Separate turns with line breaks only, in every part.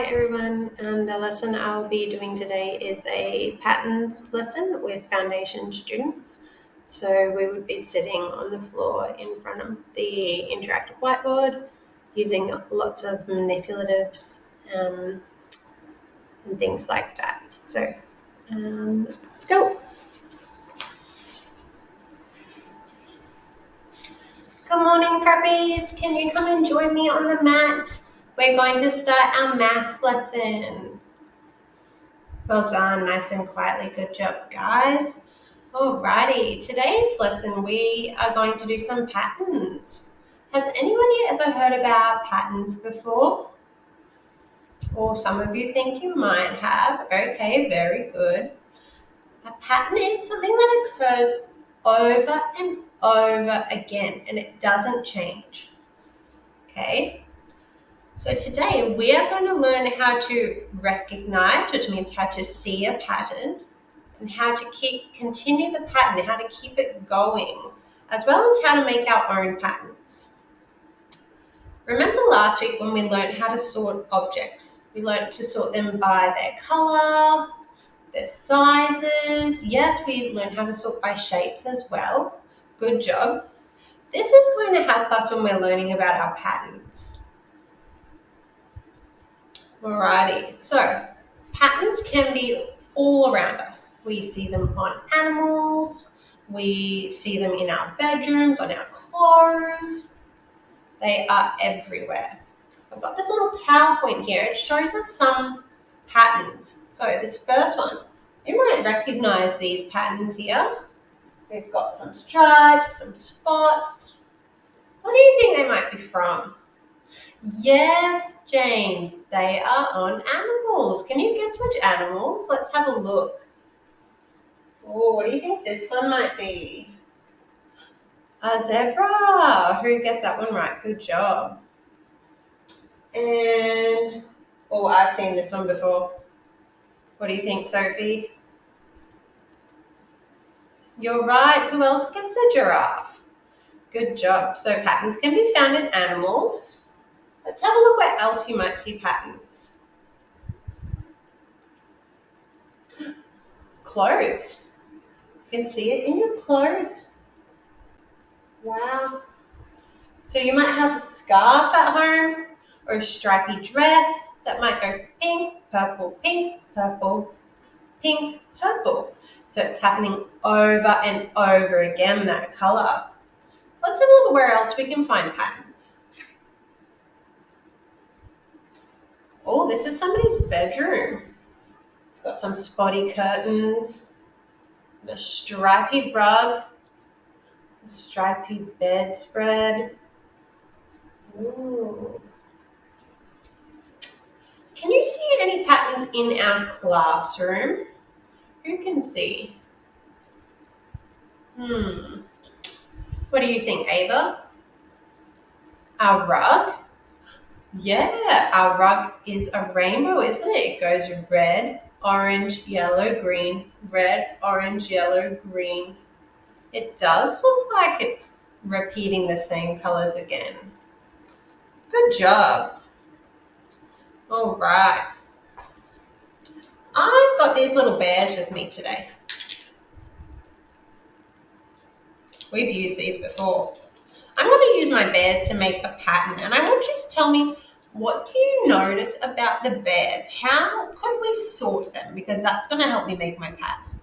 everyone. The lesson I'll be doing today is a patterns lesson with foundation students. So we would be sitting on the floor in front of the interactive whiteboard using lots of manipulatives and things like that. So let's go. Good morning, preppies. Can you come and join me on the mat? We're going to start our maths lesson. Well done, nice and quietly. Good job, guys. Alrighty, today's lesson we are going to do some patterns. Has anybody ever heard about patterns before? Or some of you think you might have. Okay, very good. A pattern is something that occurs over and over again, and it doesn't change. Okay? So today we are going to learn how to recognize, which means how to see a pattern, and how to continue the pattern, how to keep it going, as well as how to make our own patterns. Remember last week when we learned how to sort objects? We learned to sort them by their color, their sizes. Yes, we learned how to sort by shapes as well. Good job. This is going to help us when we're learning about our patterns. Alrighty, so patterns can be all around us. We see them on animals, we see them in our bedrooms, on our clothes. They are everywhere. I've got this little PowerPoint here. It shows us some patterns. So this first one, you might recognize these patterns here. We've got some stripes, some spots. What do you think they might be from? Yes, James, they are on animals. Can you guess which animals? Let's have a look. Oh, what do you think this one might be? A zebra. Who guessed that one right? Good job. And, oh, I've seen this one before. What do you think, Sophie? You're right. Who else guessed a giraffe? Good job. So patterns can be found in animals. Let's have a look where else you might see patterns. Clothes. You can see it in your clothes. Wow. So you might have a scarf at home or a stripy dress that might go pink, purple, pink, purple, pink, purple. So it's happening over and over again, that color. Let's have a look at where else we can find patterns. Oh, this is somebody's bedroom. It's got some spotty curtains, and a stripy rug, a stripy bedspread. Ooh. Can you see any patterns in our classroom? Who can see? What do you think, Ava? Our rug? Yeah, our rug is a rainbow, isn't it? It goes red, orange, yellow, green, red, orange, yellow, green. It does look like it's repeating the same colors again. Good job. All right. I've got these little bears with me today. We've used these before. I'm going to use my bears to make a pattern, and I want you to tell me, what do you notice about the bears? How could we sort them? Because that's going to help me make my pattern.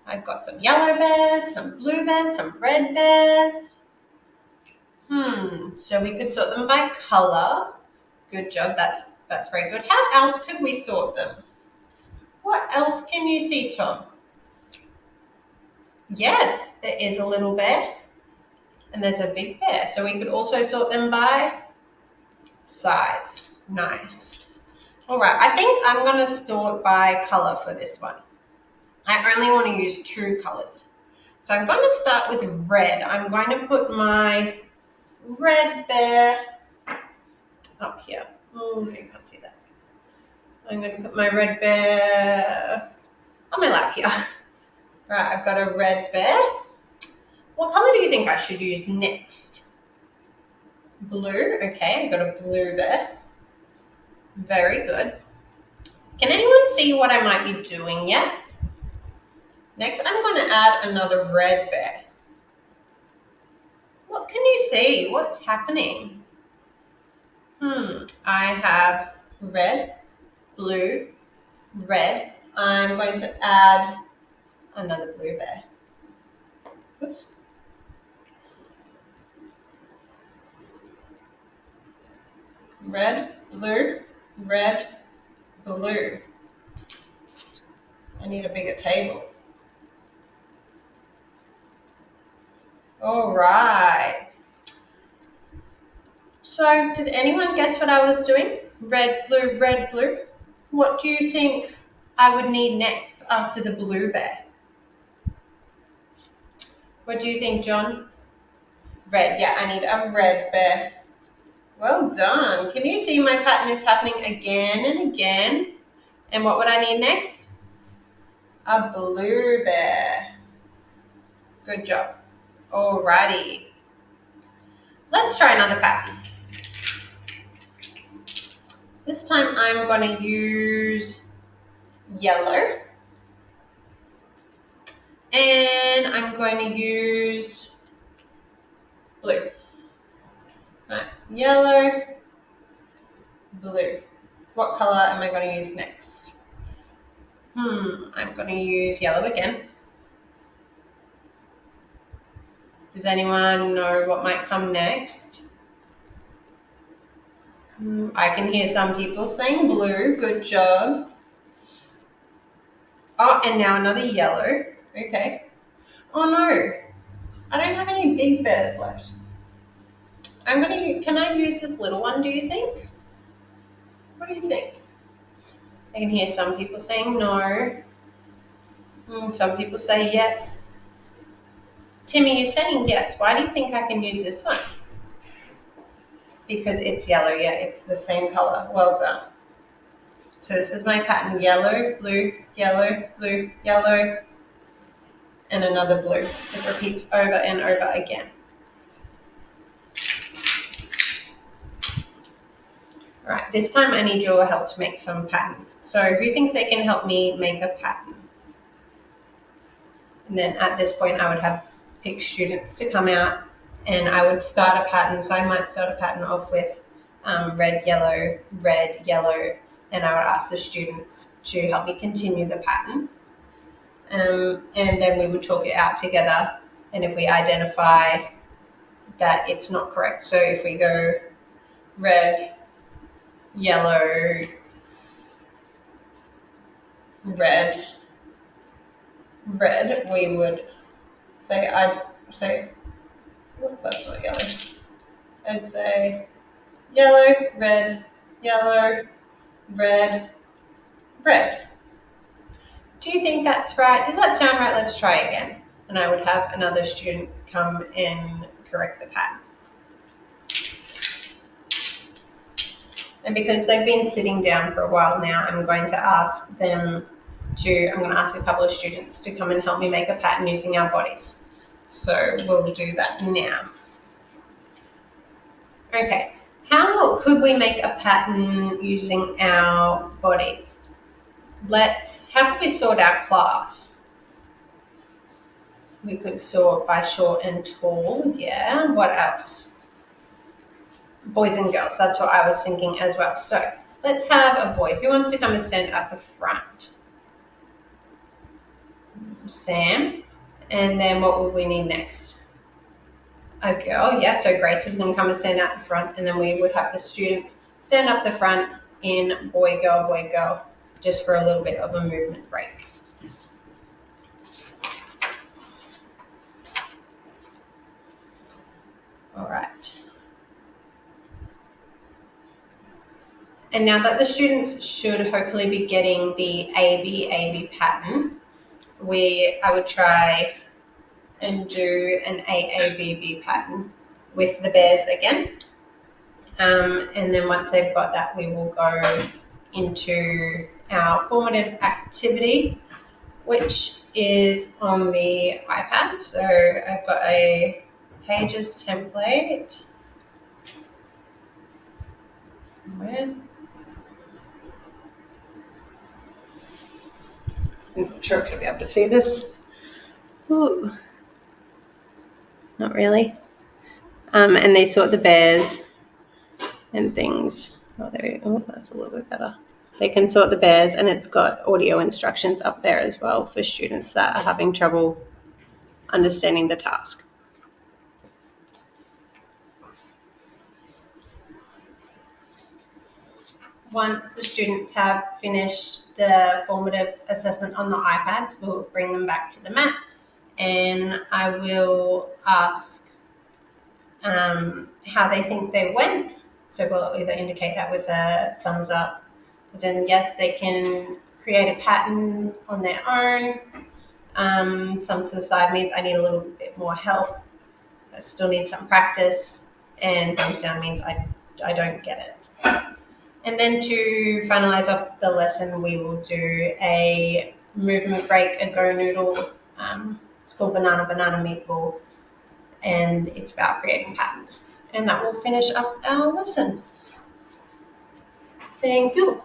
I've got some yellow bears, some blue bears, some red bears. So we could sort them by color. Good job, that's very good. How else could we sort them? What else can you see, Tom? Yeah, there is a little bear. And there's a big bear. So we could also sort them by size. Nice. All right, I think I'm going to sort by color for this one. I only want to use 2 colors. So I'm going to start with red. I'm going to put my red bear up here. Oh, you can't see that. I'm going to put my red bear on my lap here. Right, I've got a red bear. What color do you think I should use next? Blue, okay, I've got a blue bear. Very good. Can anyone see what I might be doing yet? Next, I'm going to add another red bear. What can you see? What's happening? I have red, blue, red. I'm going to add another blue bear. Oops. Red, blue, red, blue. I need a bigger table. All right. So, did anyone guess what I was doing? Red, blue, red, blue. What do you think I would need next after the blue bear? What do you think, John? Red, yeah, I need a red bear. Well done. Can you see my pattern is happening again and again? And what would I need next? A blue bear. Good job. Alrighty. Let's try another pattern. This time I'm going to use yellow. And I'm going to use blue. Right, yellow, blue. What color am I going to use next? I'm going to use yellow again. Does anyone know what might come next? I can hear some people saying blue. Good job. Oh, and now another yellow. Okay. Oh no, I don't have any big bears left. Can I use this little one, do you think? What do you think? I can hear some people saying no. Some people say yes. Timmy, you're saying yes. Why do you think I can use this one? Because it's yellow, yeah, it's the same color. Well done. So this is my pattern, yellow, blue, yellow, blue, yellow, and another blue. It repeats over and over again. All right, this time I need your help to make some patterns. So who thinks they can help me make a pattern? And then at this point I would pick students to come out and I would start a pattern. So I might start a pattern off with red, yellow, and I would ask the students to help me continue the pattern. And then we would talk it out together. And if we identify that it's not correct, so if we go red, yellow, red, we would say, that's not yellow. I'd say yellow, red, red. Do you think that's right? Does that sound right? Let's try again. And I would have another student come and correct the pattern. And because they've been sitting down for a while now, I'm going to ask a couple of students to come and help me make a pattern using our bodies. So we'll do that now. Okay, how could we make a pattern using our bodies? How could we sort our class? We could sort by short and tall, yeah. What else? Boys and girls, that's what I was thinking as well. So let's have a boy. Who wants to come and stand at the front? Sam. And then what would we need next? A girl, yeah. So Grace is going to come and stand at the front, and then we would have the students stand up the front in boy, girl, just for a little bit of a movement break. All right. And now that the students should hopefully be getting the AB pattern, I would try and do an AABB pattern with the bears again. And then once they've got that, we will go into our formative activity, which is on the iPad. So I've got a Pages template somewhere. I'm not sure if you'll be able to see this. Ooh. Not really. And they sort the bears and things. Oh, that's a little bit better. They can sort the bears, and it's got audio instructions up there as well for students that are having trouble understanding the task. Once the students have finished the formative assessment on the iPads, we'll bring them back to the mat, and I will ask how they think they went. So we'll either indicate that with a thumbs up, as in yes, they can create a pattern on their own. Thumbs to the side means I need a little bit more help. I still need some practice. And thumbs down means I don't get it. And then to finalize off the lesson, we will do a movement break, a go noodle. It's called banana meatball. And it's about creating patterns. And that will finish up our lesson. Thank you.